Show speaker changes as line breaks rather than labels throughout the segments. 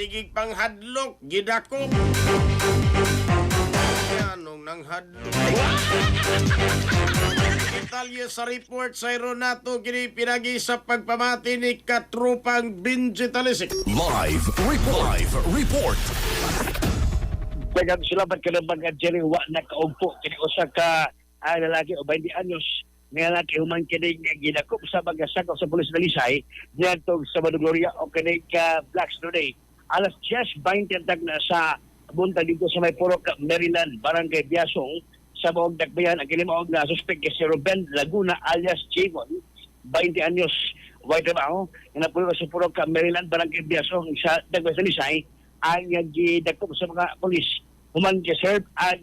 Tigig panghadlok, gidako. Anong nang hadlok? Detalye sa report sa Aeronato kini pinagi sa pagpamati ni katrupang Benji Talisik.
Live report.
Daghang salamat ka ng mga Jerry wa nakaugpo kini usa ka lalaki o 20 anyos nga lalaki human kini ginakop sa mga sakop sa pulis ng Lisay diyadto sa Madugloria o kini ka Blacks today. Alas 10:20 na sa bunta dito sa may Purok, Maryland, Barangay Biasong sa Maog Dakbayan ang kilimaog na suspect si Ruben Laguna alias Javon, 20 anyos, white trabaho, na pulo sa Purok, Maryland, Barangay Biasong sa Dakbayan sa Lisay ang gidakop sa mga polis human serve ang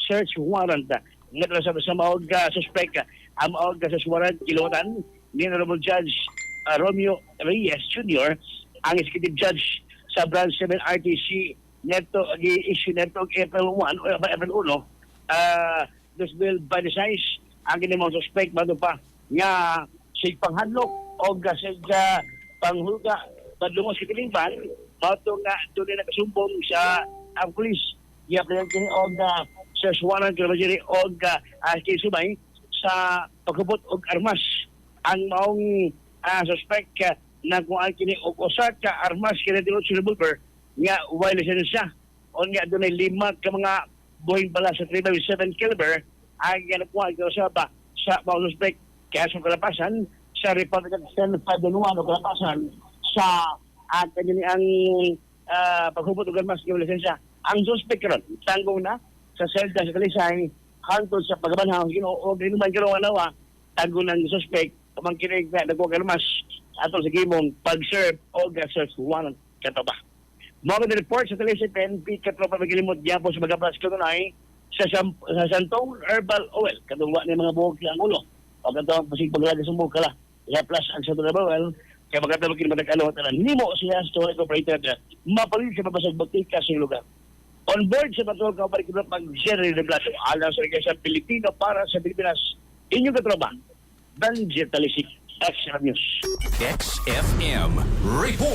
search warrant nga sa Maog suspect ang Maog search warrant kilotan ni Honorable Judge Romeo Reyes Jr. ang executive judge sa Branch 7 RTC neto gi-issue neto April 1 o April 1 this bill by the size ang ginimong suspect bago pa nga sig panghadlok o sig panghulga padungos kitilingban bato nga doon na nakasumbong sa ang pulis i-apply kini og search warrant kini og kisubay sa paghubot og armas ang maong suspect na kung kini og usa ka armas kini dilo sa revolver nga wala lisensya o nga dunay 5 ka mga buhing bala sa 357 caliber ang nakuha sa ba sa mga suspect kaya sa kalapasan sa Republican 501 o kalapasan sa kanya ang paghubot og armas nga lisensya ang suspect karon tanggong na sa selda sa Talisay hangtod sa pagbanhaw o dinuman karon anawa tanggong ng suspect pamangkinig na nagkuha ka armas atol sa gimong pag-serve o search warrant kataba. Mga report sa Talisay PNP katropa magilimot gyapon sa Bagabras kanunay sa Santong Herbal Oil kadungwa ni mga buhok sa ulo. O kadto pasig paglagi sa buhok kala. Ya plus ang Santong Herbal Oil kay magkatalo kini madag-ano tanan. Nimo siya store operated mapalit sa babasag botika sa lugar. On board sa patrol ka balik pag Jerry de Blasio alang sa Pilipino para sa Pilipinas. Inyong katropa Benji Talisik. Extra News.
XFM report.